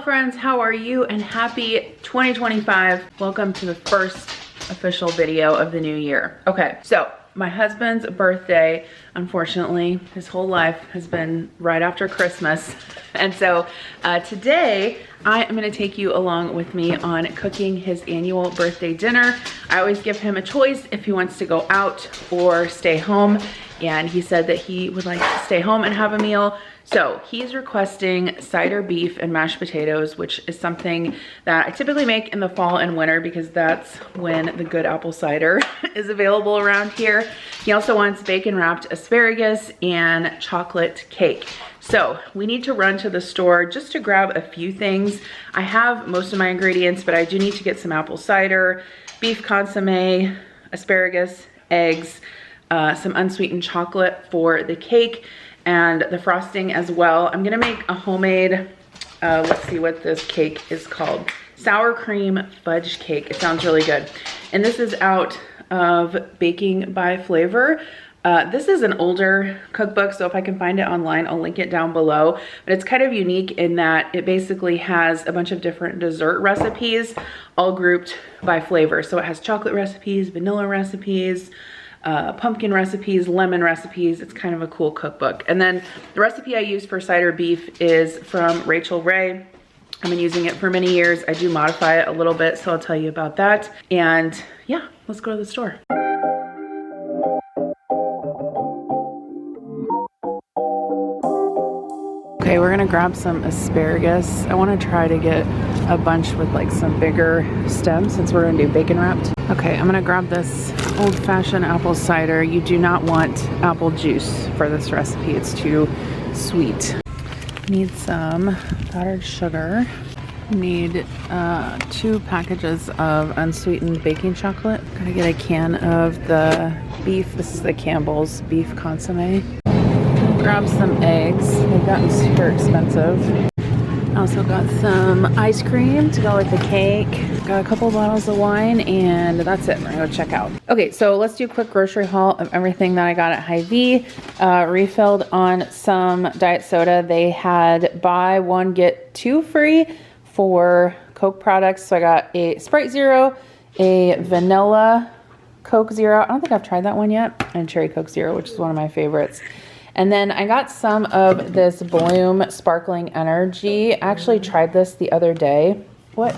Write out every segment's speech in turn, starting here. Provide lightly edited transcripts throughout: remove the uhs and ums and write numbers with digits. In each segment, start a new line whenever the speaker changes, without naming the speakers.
friends, how are you? And happy 2025. Welcome to the first official video of the new year. Okay, so my husband's birthday, unfortunately, his whole life has been right after Christmas. And so today I am gonna take you along with me on cooking his annual birthday dinner. I always give him a choice if he wants to go out or stay home. And he said that he would like to stay home and have a meal. So he's requesting cider beef and mashed potatoes, which is something that I typically make in the fall and winter because that's when the good apple cider is available around here. He also wants bacon wrapped asparagus and chocolate cake. So we need to run to the store just to grab a few things. I have most of my ingredients, but I do need to get some apple cider, beef consomme, asparagus, eggs, some unsweetened chocolate for the cake, and the frosting as well. I'm gonna make a homemade, let's see what this cake is called. Sour cream fudge cake. It sounds really good. And this is out of Baking by Flavor. This is an older cookbook, so if I can find it online, I'll link it down below. But it's kind of unique in that it basically has a bunch of different dessert recipes, all grouped by flavor. So it has chocolate recipes, vanilla recipes, pumpkin recipes, lemon recipes. It's kind of a cool cookbook. And then the recipe I use for cider beef is from Rachel Ray. I've been using it for many years. I do modify it a little bit, so I'll tell you about that. And yeah, let's go to the store. Okay, we're gonna grab some asparagus. I wanna try to get a bunch with like some bigger stems since we're gonna do bacon wrapped. Okay, I'm gonna grab this old-fashioned apple cider. You do not want apple juice for this recipe. It's too sweet. Need some powdered sugar. Need 2 packages of unsweetened baking chocolate. Gotta get a can of the beef. This is the Campbell's beef consomme. Grab some eggs. They've gotten super expensive. Also got some ice cream to go with the cake. Got a couple of bottles of wine, and that's it. We're gonna go check out. Okay, so let's do a quick grocery haul of everything that I got at Hy-Vee. Refilled on some diet soda. They had buy one get 2 free for Coke products. So I got a Sprite Zero, a vanilla Coke Zero. I don't think I've tried that one yet. And Cherry Coke Zero, which is one of my favorites. And then I got some of this Bloom Sparkling Energy. I actually tried this the other day. What?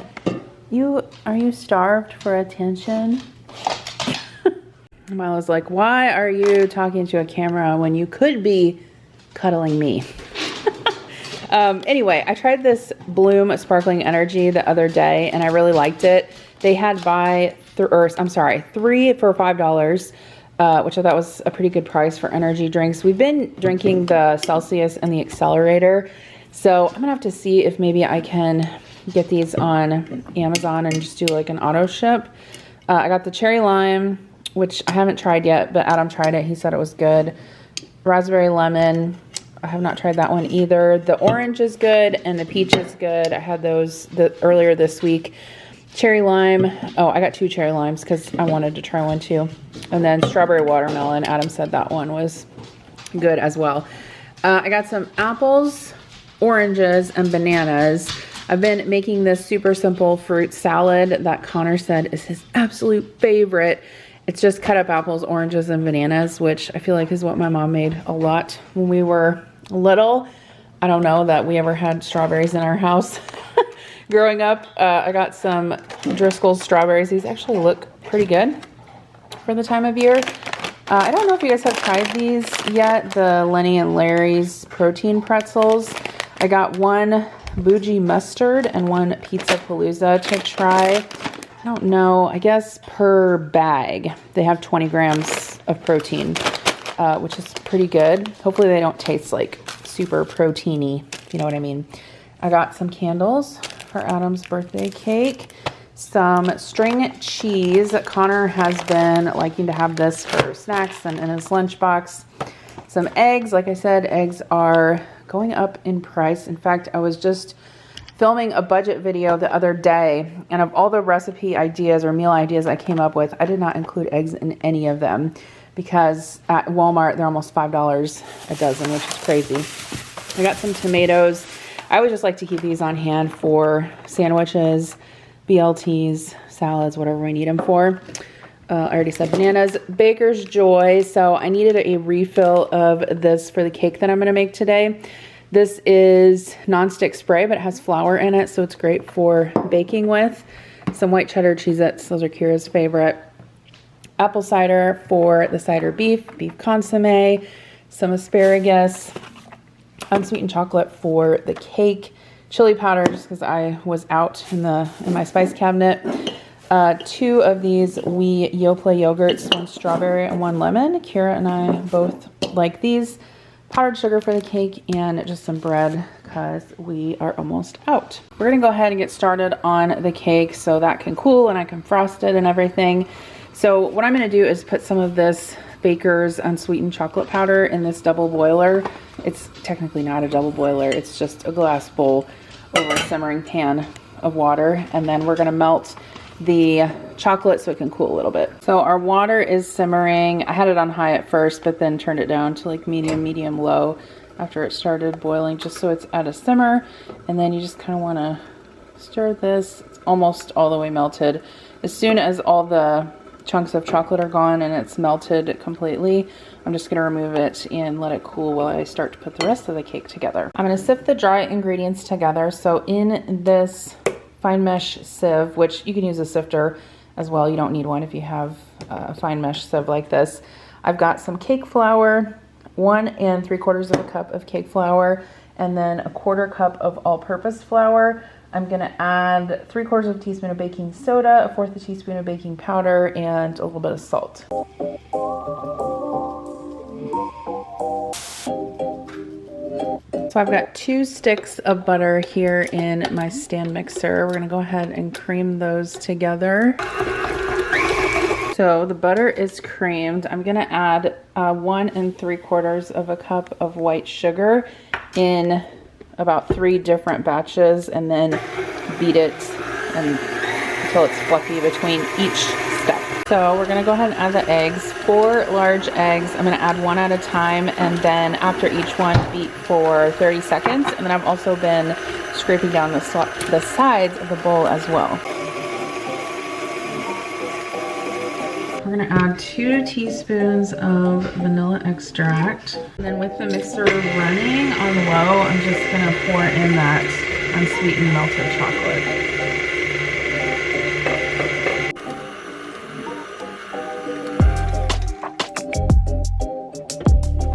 Are you starved for attention? I was like, why are you talking to a camera when you could be cuddling me? Anyway, I tried this Bloom Sparkling Energy the other day and I really liked it. They had 3 for $5. Which I thought was a pretty good price for energy drinks. We've been drinking the Celsius and the Accelerator. So I'm gonna have to see if maybe I can get these on Amazon and just do like an auto ship. I got the cherry lime, which I haven't tried yet, but Adam tried it. He said it was good. Raspberry lemon. I have not tried that one either. The orange is good and the peach is good. I had those earlier this week. Cherry lime. Oh, I got 2 cherry limes because I wanted to try one too. And then strawberry watermelon. Adam said that one was good as well. I got some apples, oranges, and bananas. I've been making this super simple fruit salad that Connor said is his absolute favorite. It's just cut up apples, oranges, and bananas, which I feel like is what my mom made a lot when we were little. I don't know that we ever had strawberries in our house. Growing up, I got some Driscoll's strawberries. These actually look pretty good for the time of year. I don't know if you guys have tried these yet, the Lenny and Larry's protein pretzels. I got 1 bougie mustard and 1 pizza palooza to try. I don't know, I guess per bag. They have 20 grams of protein, which is pretty good. Hopefully they don't taste like super proteiny, if you know what I mean. I got some candles for Adam's birthday cake, some string cheese. Connor has been liking to have this for snacks and in his lunchbox. Some eggs. Like I said, eggs are going up in price. In fact, I was just filming a budget video the other day, and of all the recipe ideas or meal ideas I came up with, I did not include eggs in any of them because at Walmart they're almost $5 a dozen, which is crazy. I got some tomatoes. I would just like to keep these on hand for sandwiches, BLTs, salads, whatever we need them for. I already said bananas. Baker's Joy. So I needed a refill of this for the cake that I'm going to make today. This is nonstick spray, but it has flour in it, so it's great for baking with. Some white cheddar Cheez-Its. Those are Kira's favorite. Apple cider for the cider beef consomme, some asparagus, unsweetened chocolate for the cake, chili powder just because I was out in my spice cabinet. 2 of these Yoplait yogurts, 1 strawberry and 1 lemon. Kira and I both like these. Powdered sugar for the cake, and just some bread because we are almost out. We're gonna go ahead and get started on the cake so that can cool and I can frost it and everything. So what I'm gonna do is put some of this Baker's unsweetened chocolate powder in this double boiler. It's technically not a double boiler, it's just a glass bowl over a simmering pan of water, and then we're gonna melt the chocolate so it can cool a little bit. So our water is simmering. I had it on high at first, but then turned it down to like medium, low after it started boiling, just so it's at a simmer. And then you just kind of want to stir this. It's almost all the way melted. As soon as all the chunks of chocolate are gone and it's melted completely, I'm just going to remove it and let it cool while I start to put the rest of the cake together. I'm going to sift the dry ingredients together. So in this fine mesh sieve, which you can use a sifter as well, you don't need one if you have a fine mesh sieve like this. I've got some cake flour, 1 3/4 cup of cake flour, and then 1/4 cup of all-purpose flour. I'm gonna add 3/4 teaspoon of baking soda, 1/4 teaspoon of baking powder, and a little bit of salt. So I've got 2 sticks of butter here in my stand mixer. We're gonna go ahead and cream those together. So the butter is creamed. I'm gonna add 1 3/4 cup of white sugar in about 3 different batches, and then beat it until it's fluffy between each step. So we're gonna go ahead and add the eggs. 4 large eggs. I'm gonna add 1 at a time, and then after each one, beat for 30 seconds. And then I've also been scraping down the sides of the bowl as well. We're gonna add 2 teaspoons of vanilla extract. And then with the mixer running on low, I'm just gonna pour in that unsweetened melted chocolate.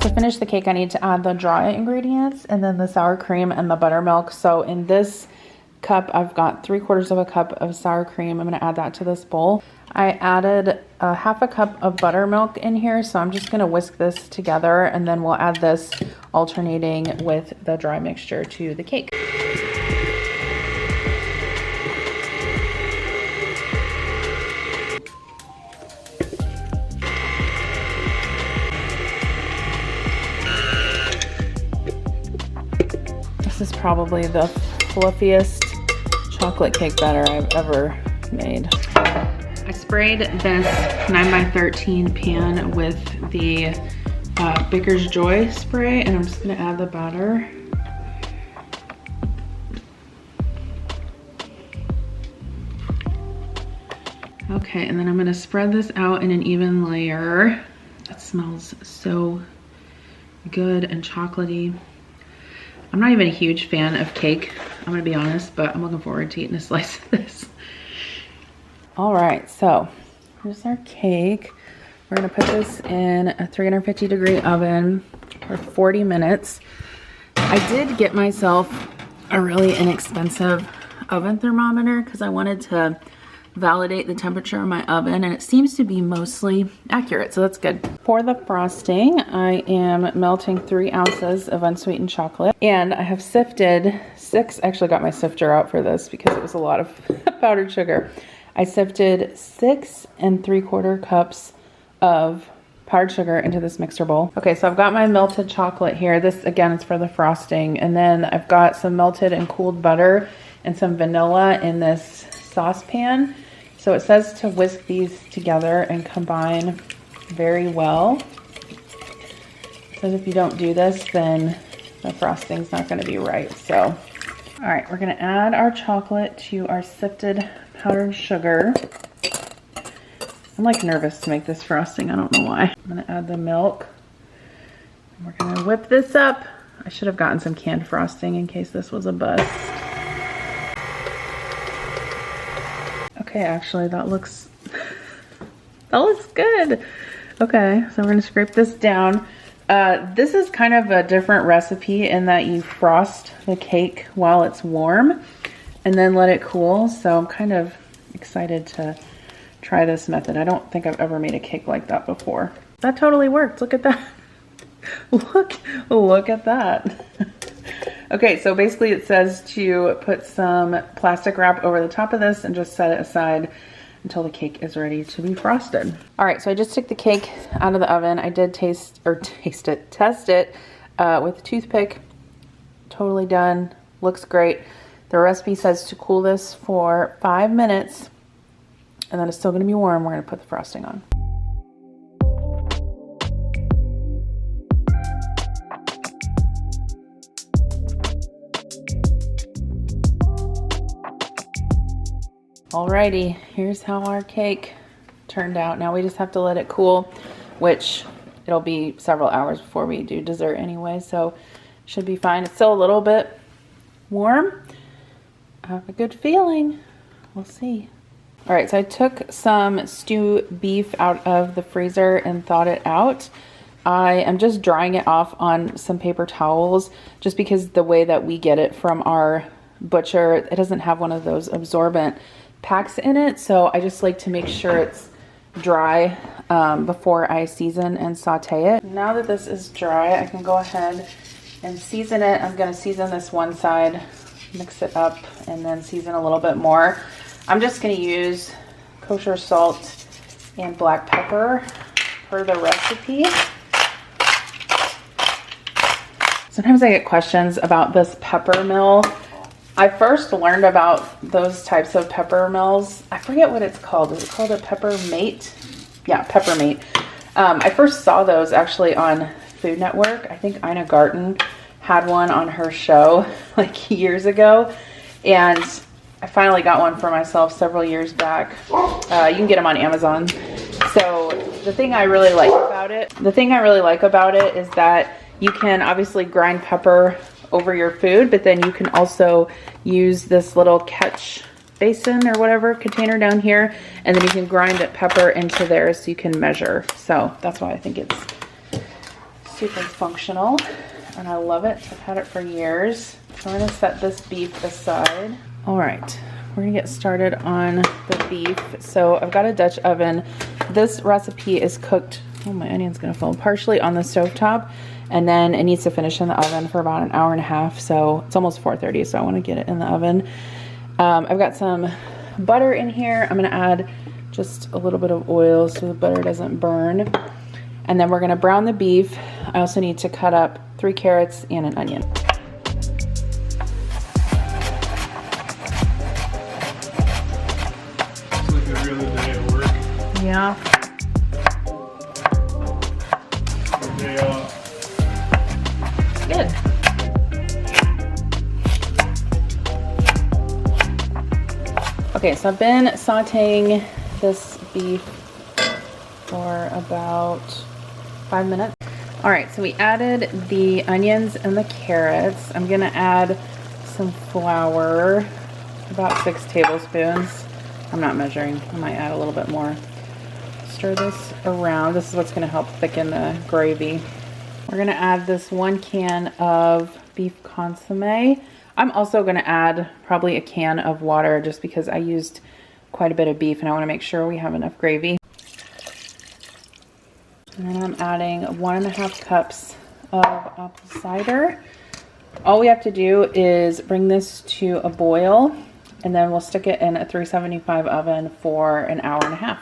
To finish the cake, I need to add the dry ingredients and then the sour cream and the buttermilk. So in this cup, I've got 3/4 cup of sour cream. I'm gonna add that to this bowl. I added 1/2 cup of buttermilk in here, so I'm just gonna whisk this together, and then we'll add this alternating with the dry mixture to the cake. This is probably the fluffiest chocolate cake batter I've ever made. I sprayed this 9x13 pan with the Baker's Joy spray, and I'm just gonna add the batter. Okay, and then I'm gonna spread this out in an even layer. It smells so good and chocolatey. I'm not even a huge fan of cake, I'm gonna be honest, but I'm looking forward to eating a slice of this. All right, so here's our cake. We're gonna put this in a 350-degree oven for 40 minutes. I did get myself a really inexpensive oven thermometer because I wanted to validate the temperature of my oven, and it seems to be mostly accurate, so that's good. For the frosting, I am melting 3 ounces of unsweetened chocolate, and I have sifted 6, actually got my sifter out for this because it was a lot of powdered sugar. I sifted 6 3/4 cups of powdered sugar into this mixer bowl. Okay, so I've got my melted chocolate here. This, again, is for the frosting, and then I've got some melted and cooled butter and some vanilla in this saucepan. So it says to whisk these together and combine very well. Because if you don't do this, then the frosting's not going to be right. So All right, we're gonna add our chocolate to our sifted powdered sugar. I'm like nervous to make this frosting, I don't know why. I'm gonna add the milk. And we're gonna whip this up. I should have gotten some canned frosting in case this was a bust. Okay, actually that looks good. Okay, so we're gonna scrape this down. This is kind of a different recipe in that you frost the cake while it's warm and then let it cool. So I'm kind of excited to try this method. I don't think I've ever made a cake like that before. That totally worked. Look at that. Look at that. Okay, so basically it says to put some plastic wrap over the top of this and just set it aside until the cake is ready to be frosted. All right, so I just took the cake out of the oven. I did test it with a toothpick. Totally done, looks great. The recipe says to cool this for 5 minutes and then it's still gonna be warm. We're gonna put the frosting on. Alrighty, here's how our cake turned out. Now we just have to let it cool, which it'll be several hours before we do dessert anyway, so should be fine. It's still a little bit warm. I have a good feeling. We'll see. All right, so I took some stew beef out of the freezer and thawed it out. I am just drying it off on some paper towels just because the way that we get it from our butcher, it doesn't have one of those absorbent packs in it, so I just like to make sure it's dry before I season and saute it. Now that this is dry, I can go ahead and season it. I'm going to season this one side, mix it up, and then season a little bit more. I'm just going to use kosher salt and black pepper per the recipe. Sometimes I get questions about this pepper mill. I first learned about those types of pepper mills. I forget what it's called. Is it called a pepper mate? Yeah, pepper mate. I first saw those actually on Food Network. I think Ina Garten had one on her show like years ago. And I finally got one for myself several years back. You can get them on Amazon. So the thing I really like about it is that you can obviously grind pepper over your food, but then you can also use this little catch basin or whatever container down here, and then you can grind that pepper into there so you can measure. So that's why I think it's super functional and I love it. I've had it for years. So I'm gonna set this beef aside. All right, we're gonna get started on the beef. So I've got a Dutch oven. This recipe is cooked, oh my onion's gonna fall, partially on the stovetop, and then it needs to finish in the oven for about an hour and a half. So it's almost 4:30, so I want to get it in the oven. I've got some butter in here. I'm going to add just a little bit of oil so the butter doesn't burn. And then we're going to brown the beef. I also need to cut up 3 carrots and an onion.
It's like a real day at work.
Yeah.
Day off.
Good. Okay, so I've been sauteing this beef for about 5 minutes. All right, so we added the onions and the carrots. I'm gonna add some flour, about 6 tablespoons. I'm not measuring, I might add a little bit more. Stir this around. This is what's gonna help thicken the gravy. We're gonna add this 1 can of beef consomme. I'm also gonna add probably a can of water just because I used quite a bit of beef and I wanna make sure we have enough gravy. And then I'm adding 1.5 cups of apple cider. All we have to do is bring this to a boil and then we'll stick it in a 375 oven for an hour and a half.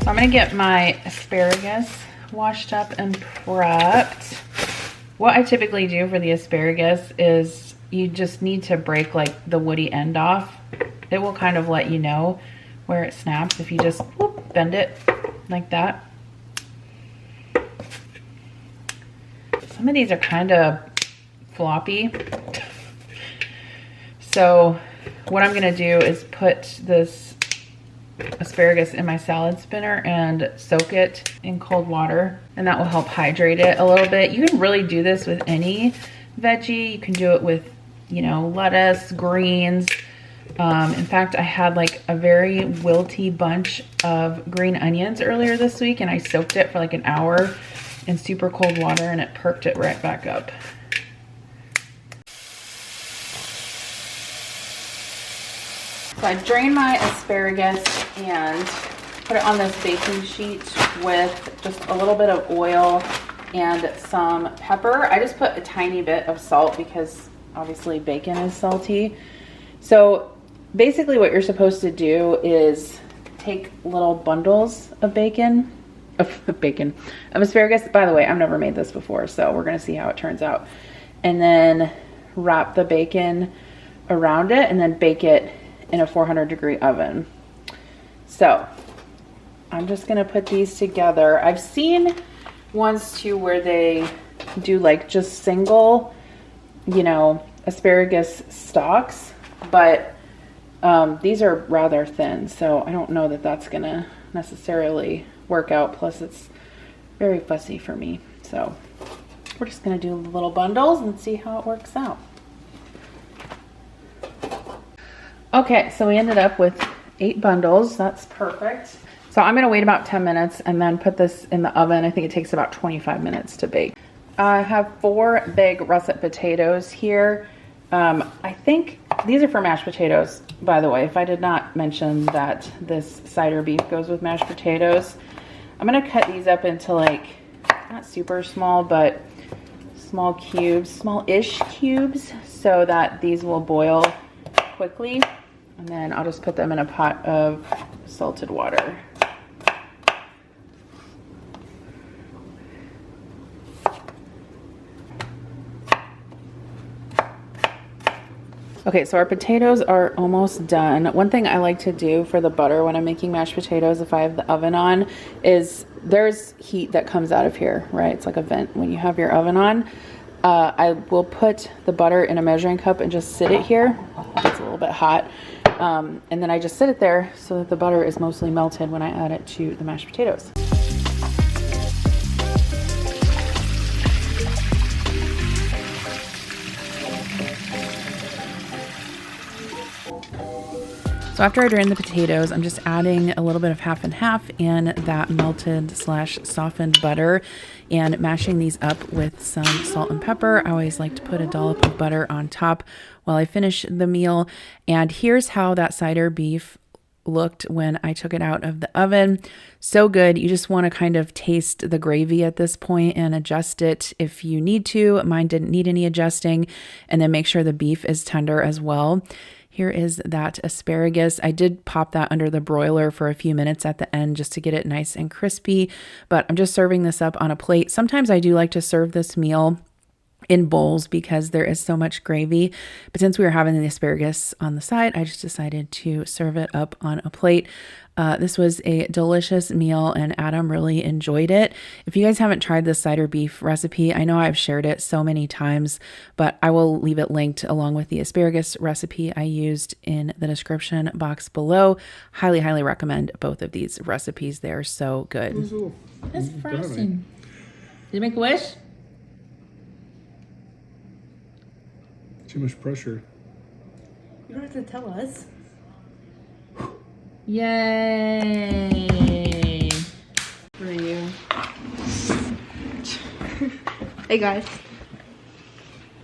I'm gonna get my asparagus washed up and prepped. What I typically do for the asparagus is you just need to break like the woody end off. It will kind of let you know where it snaps if you just whoop, bend it like that. Some of these are kind of floppy. So what I'm gonna do is put this asparagus in my salad spinner and soak it in cold water, and that will help hydrate it a little bit. You can really do this with any veggie. You can do it with, you know, lettuce, greens. In fact, I had like a very wilty bunch of green onions earlier this week, and I soaked it for like an hour in super cold water, and it perked it right back up. So I drained my asparagus and put it on this baking sheet with just a little bit of oil and some pepper. I just put a tiny bit of salt because obviously bacon is salty. So basically what you're supposed to do is take little bundles of of asparagus. By the way, I've never made this before, so we're gonna see how it turns out. And then wrap the bacon around it and then bake it in a 400-degree oven. So I'm just gonna put these together. I've seen ones too where they do like just single, you know, asparagus stalks, but these are rather thin, so I don't know that that's gonna necessarily work out. Plus it's very fussy for me. So we're just gonna do little bundles and see how it works out. Okay, so we ended up with 8 bundles. That's perfect. So I'm gonna wait about 10 minutes and then put this in the oven. I think it takes about 25 minutes to bake. I have 4 big russet potatoes here. I think these are for mashed potatoes, by the way, if I did not mention that this cider beef goes with mashed potatoes. I'm gonna cut these up into like, not super small, but small cubes, small-ish cubes, so that these will boil quickly. And then I'll just put them in a pot of salted water. Okay, so our potatoes are almost done. One thing I like to do for the butter when I'm making mashed potatoes, if I have the oven on, is there's heat that comes out of here, right? It's like a vent when you have your oven on. I will put the butter in a measuring cup and just sit it here. It's a little bit hot. And then I just sit it there so that the butter is mostly melted when I add it to the mashed potatoes. So after I drain the potatoes, I'm just adding a little bit of half and half and that melted / softened butter and mashing these up with some salt and pepper. I always like to put a dollop of butter on top while I finish the meal. And here's how that cider beef looked when I took it out of the oven. So good. You just want to kind of taste the gravy at this point and adjust it if you need to. Mine didn't need any adjusting. And then make sure the beef is tender as well. Here is that asparagus. I did pop that under the broiler for a few minutes at the end just to get it nice and crispy, but I'm just serving this up on a plate. Sometimes I do like to serve this meal in bowls because there is so much gravy, but since we were having the asparagus on the side, I just decided to serve it up on a plate. This was a delicious meal and Adam really enjoyed it. If you guys haven't tried this cider beef recipe, I know I've shared it so many times, but I will leave it linked along with the asparagus recipe I used in the description box below. Highly, highly recommend both of these recipes. They're so good.
That's frosting. Did you make a wish?
Too much pressure.
You don't have to tell us. Yay! For you.
Hey guys.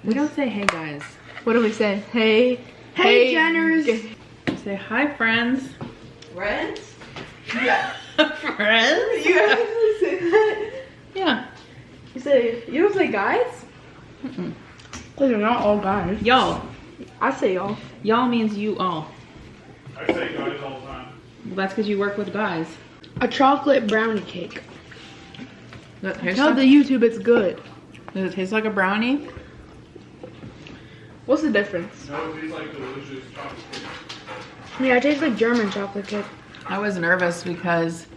We don't say hey guys.
What do we say? Hey. Hey, Jenners.
We say hi friends.
Friends? Yeah.
Friends?
You actually say that?
Yeah.
You don't say guys?
Mm-mm.
Because you're not all guys.
Y'all.
I say y'all.
Y'all means you all.
I say guys all the time.
Well, that's because you work with guys.
A chocolate brownie cake.
Does it taste
Tell
like,
the YouTube it's good.
does it taste like a brownie?
What's the difference?
No, it tastes like delicious chocolate cake.
Yeah, it tastes like German chocolate cake.
I was nervous because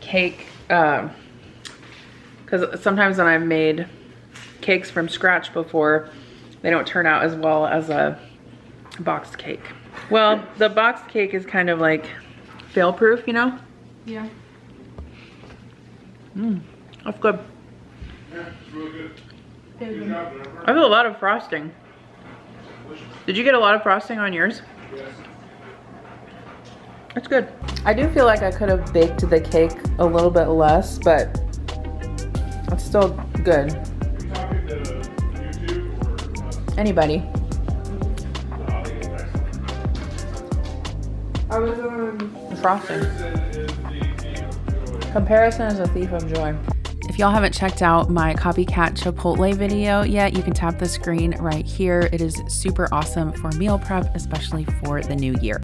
cake, because sometimes when I've made cakes from scratch before, they don't turn out as well as a boxed cake. Well, the boxed cake is kind of like fail-proof, you know?
Yeah.
That's good.
Yeah, it's really good. Good job, Jennifer.
I feel a lot of frosting. Did you get a lot of frosting on yours?
Yes.
That's good. I do feel like I could have baked the cake a little bit less, but it's still good.
You talking to YouTube or us?
Anybody.
I think it's excellent.
I was
The frosting.
Comparison
Comparison is
is the thief of joy.
a thief of joy. If y'all haven't checked out my copycat Chipotle video yet, you can tap the screen right here. It is super awesome for meal prep, especially for the new year.